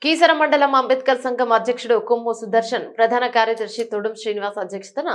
కీసర మండలం అంబేద్కర్ సంఘం అధ్యక్షుడు కొమ్ము సుదర్శన్, ప్రధాన కార్యదర్శి తొడుం శ్రీనివాస్ అధ్యక్షతన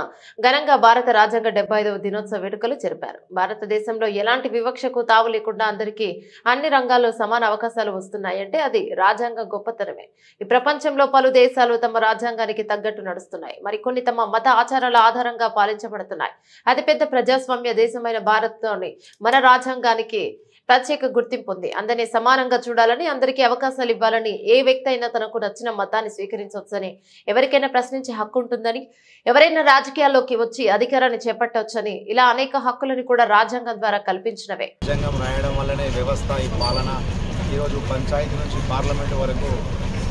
ఘనంగా భారత రాజ్యాంగ 75వ దినోత్సవ వేడుకలు జరిపారు. భారతదేశంలో ఎలాంటి వివక్షకు తావు లేకుండా అందరికీ అన్ని రంగాల్లో సమాన అవకాశాలు వస్తున్నాయంటే అది రాజ్యాంగం గొప్పతనమే. ఈ ప్రపంచంలో పలు దేశాలు తమ రాజ్యాంగానికి తగ్గట్టు నడుస్తున్నాయి. మరికొన్ని తమ మత ఆచారాల ఆధారంగా పాలించబడుతున్నాయి. అతిపెద్ద ప్రజాస్వామ్య దేశమైన భారత్లోని మన రాజ్యాంగానికి ప్రత్యేక గుర్తింపు ఉంది. అందరినీ సమానంగా చూడాలని, అందరికీ అవకాశాలు ఇవ్వాలని, ఏ వ్యక్తి అయినా తనకు నచ్చిన మతాన్ని స్వీకరించవచ్చని, ఎవరికైనా ప్రశ్నించే హక్కు ఉంటుందని, ఎవరైనా రాజకీయాల్లోకి వచ్చి అధికారాన్ని చేపట్టవచ్చని, ఇలా అనేక హక్కులను కూడా రాజ్యాంగం ద్వారా కల్పించినవే. రాజ్యాంగం రాయడం వల్లనే వ్యవస్థ, ఈ పాలన ఈరోజు పంచాయతీ నుంచి పార్లమెంటు వరకు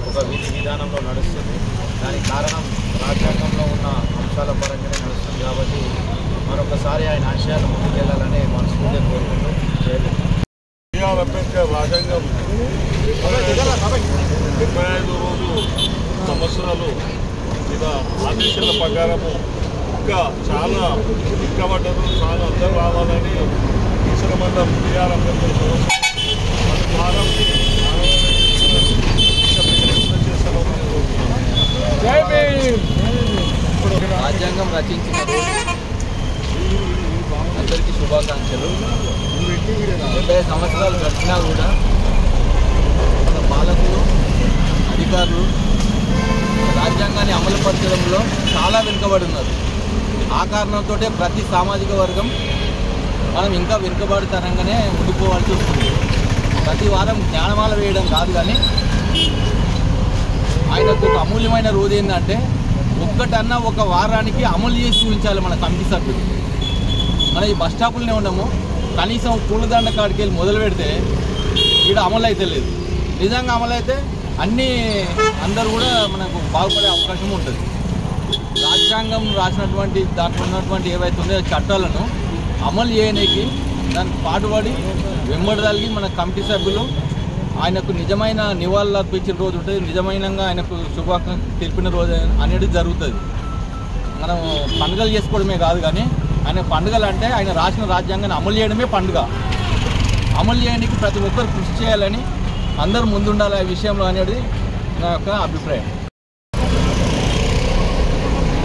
ఒక విధి విధానంలో నడుస్తుంది. దానికి కారణం రాజ్యాంగంలో ఉన్న అంశాల పరంగానే నడుస్తుంది. కాబట్టి మరొకసారి ఆయన ఆశయాలు ముందుకెళ్లాలని మనస్ఫూర్తిగా కోరుకుంటూ అంబేద్కర్ రాజ్యాంగం 75 రోజులు సంవత్సరాలు మీద ఆదేశాల ప్రకారము ఇంకా చాలా ఇక్కబడ్డరు, చాలా అందరూ రావాలని కీసర మండలం బిఆర్ అంబేద్కర్ రాజ్యాంగం రచించిన అందరికీ శుభాకాంక్షలు. 70 సంవత్సరాలు గడిచినా కూడా మన పాలకులు, అధికారులు రాజ్యాంగాన్ని అమలుపరచడంలో చాలా వెనుకబడి ఉన్నారు. ఆ కారణంతో ప్రతి సామాజిక వర్గం మనం ఇంకా వెనుకబడితనంగానే ఉండిపోవాల్సి వస్తుంది. ప్రతి వారం జ్ఞానమాల వేయడం కాదు, కానీ ఆయనకు ఒక అమూల్యమైన రోజు ఏంటంటే ఒక్కటన్నా ఒక వారానికి అమలు చేసి చూపించాలి మన కమిటీ సభ్యులు. మన ఈ బస్ స్టాపులనే ఉన్నాము, కనీసం పూలదండ కాడికి వెళ్ళి మొదలు పెడితే ఇక్కడ అమలు అయితే లేదు. నిజంగా అమలు అయితే అందరూ కూడా మనకు బాగుపడే అవకాశం ఉంటుంది. రాజ్యాంగం రాసినటువంటి దాంట్లో ఉన్నటువంటి ఏవైతే ఉన్నాయో చట్టాలను అమలు చేయడానికి దానికి పాటుపడి వెంబడదలిగి మన కమిటీ సభ్యులు ఆయనకు నిజమైన నివాళులు అర్పించిన రోజు ఉంటుంది. నిజమైన ఆయనకు శుభాకాంక్షలు తెలిపిన రోజు అనేది జరుగుతుంది. మనం పండుగలు చేసుకోవడమే కాదు, కానీ ఆయన పండుగలు అంటే ఆయన రాసిన రాజ్యాంగాన్ని అమలు చేయడమే పండుగ. అమలు చేయడానికి ప్రతి ఒక్కరు కృషి చేయాలని, అందరూ ముందుండాలి ఆ విషయంలో అనేది నా యొక్క అభిప్రాయం.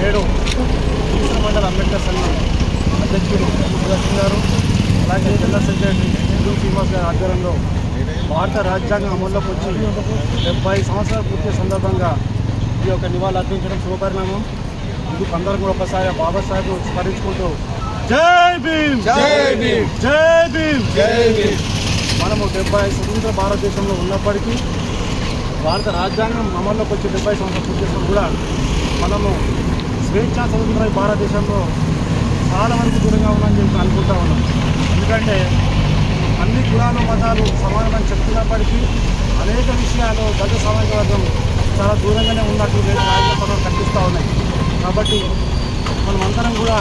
నేడు కీసర మండల అంబేద్కర్ సంఘం అధ్యక్షుడు గారు, అలాగే జనరల్ సెక్రటరీ తొడుం శ్రీనివాస్ గారి ఆధ్వర్యంలో భారత రాజ్యాంగం అమల్లోకి వచ్చి 70 సంవత్సరాల పూర్తి సందర్భంగా ఈ యొక్క నివాళులు అర్పించడం శుభపరిణామం. ఇందుకు అందరూ కూడా ఒకసారి బాబాసాహెబ్ స్మరించుకుంటూ జై భీమ్, జై భీమ్, జై భీమ్, జై భీమ్. మనము 70 స్వతంత్ర భారతదేశంలో ఉన్నప్పటికీ భారత రాజ్యాంగం అమల్లోకి వచ్చి 70 సంవత్సరాలు పూర్తి చేసినా కూడా మనము స్వేచ్ఛా స్వతంత్ర భారతదేశంలో చాలా వరకు దూరంగా ఉన్నామని చెప్పి అనుకుంటా ఉన్నాం. ఎందుకంటే అన్ని కులాలు, మతాలు సమానమని చెప్తున్నప్పటికీ అనేక విషయాలు గత సామాజిక వర్గం చాలా దూరంగానే ఉన్నట్టు రాజ్యాంగం కనిపిస్తూ ఉన్నాయి. కాబట్టి మనమందరం కూడా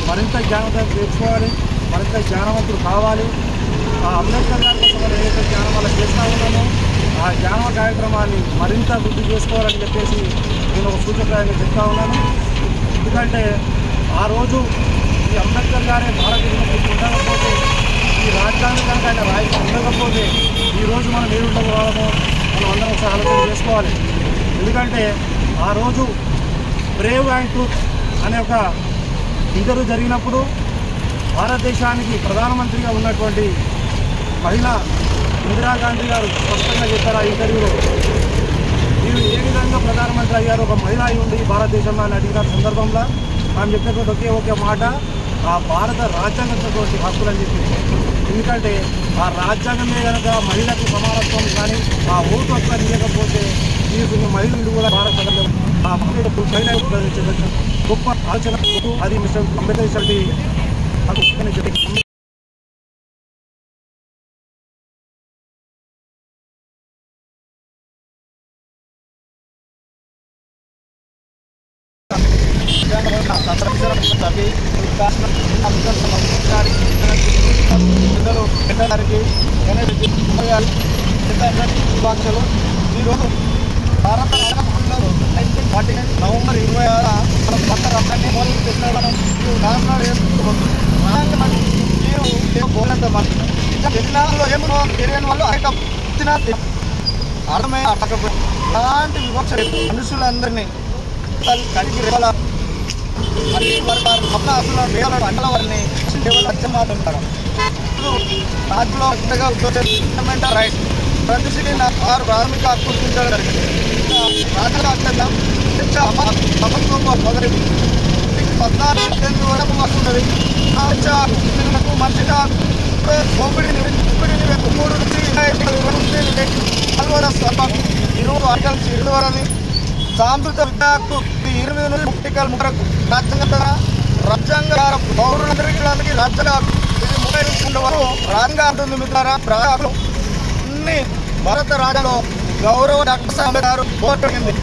మరింత జ్ఞానోదయం తెచ్చుకోవాలి, మరింత జ్ఞానవంతులు కావాలి. ఆ అంబేద్కర్ గారి కోసం మనం ఏదైతే జ్ఞానం వల్ల చేస్తూ ఉన్నామో ఆ జ్ఞాన కార్యక్రమాన్ని మరింత వృద్ధి చేసుకోవాలని చెప్పేసి నేను ఒక సూచప్రాయంగా చెప్తా ఉన్నాను. ఎందుకంటే ఆ రోజు ఈ అంబేద్కర్ గారే భారతదేశంలో ఉండకపోతే, ఈ రాజ్యాంగం కనుక ఆయన రాయితీ ఉండకపోతే ఈరోజు మనం ఏ ఉండగలమో మనం అందరం ఒకసారి ఆలోచన చేసుకోవాలి. ఎందుకంటే ఆ రోజు బ్రేవ్ అండ్ ట్రూత్ అనే ఒక ఇంటర్వ్యూ జరిగినప్పుడు భారతదేశానికి ప్రధానమంత్రిగా ఉన్నటువంటి మహిళ ఇందిరాగాంధీ గారు స్పష్టంగా చెప్పారు ఆ ఇంటర్వ్యూలో, మీరు ఏ విధంగా ప్రధానమంత్రి అయ్యారు, ఒక మహిళ అయి ఉండి భారతదేశంలో అని అడిగిన సందర్భంలో ఆమె చెప్పినటువంటి ఒకే మాట ఆ భారత రాజ్యాంగంతో హక్కులు అని చెప్పి. ఎందుకంటే ఆ రాజ్యాంగమే కనుక మహిళకు సమానత్వం కానీ ఆ ఓటు హక్కు ఇవ్వకపోతే ఈ మహిళలు కూడా భారత గొప్ప ఆలోచన అది మిస్టర్ అంబేద్కర్ శుభాకాంక్షలు. ఈరోజు భారత నవంబర్ 26 మనం కొత్త రాష్ట్రాన్ని మొదలు తెచ్చిన తెలంగాణలో ఏమో తెలియని వాళ్ళు అర్థమే అలాంటి వివక్ష మనుషులందరినీ కలిగి రేవాల అన్ని వర్గాలు అసలు రేవాల అన్నల వారిని మాట్లాడతారు రాజులో పెద్దగా ఫండమెంటల్ రైట్స్ ప్రతి సిటీ 6 ప్రాథమిక హక్కులు గుర్తించడం జరిగింది. రాజ్యాంగ హక్కుల్లో ప్రభుత్వం మొదటి 14 వరకు వస్తున్నది. మనిషిగా దోపిడీని 3 నుంచి 20 ఆర్టికల్స్ 20 వరది సాంస్కృతిక విద్యా హక్కు 20 నుంచి 30 వరకు రాజ్యాంగ పౌరులందరికీ రాజ్యాంగ ఇది 30 నుంచి వరకు రాజ్యాంగ ఉంటుంది. మిత్రులారా అన్ని భారత రాజ్యాంగంలో గౌరవ డాక్టర్ అంబేద్కర్ పోరాడింది.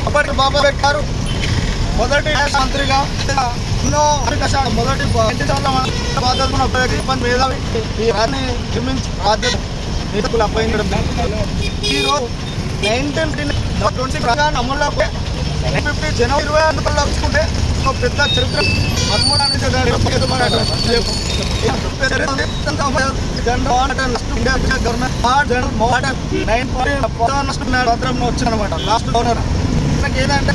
అప్పటికి బాబా అంబేద్కర్ మొదటి మంత్రిగా ఎన్నో మొదటి మేధావి ఈ రాజ్యాన్ని నిర్మించి బాధ్యత నేతలు అప్పగించడం. ఈరోజు 1920 అమల్లో 1950 జనవరి 26 వచ్చుకుంటే పెద్ద చరిత్ర గవర్నమెంట్ 9 వచ్చిందనమాట లాస్ట్ గవర్నర్. ఏదంటే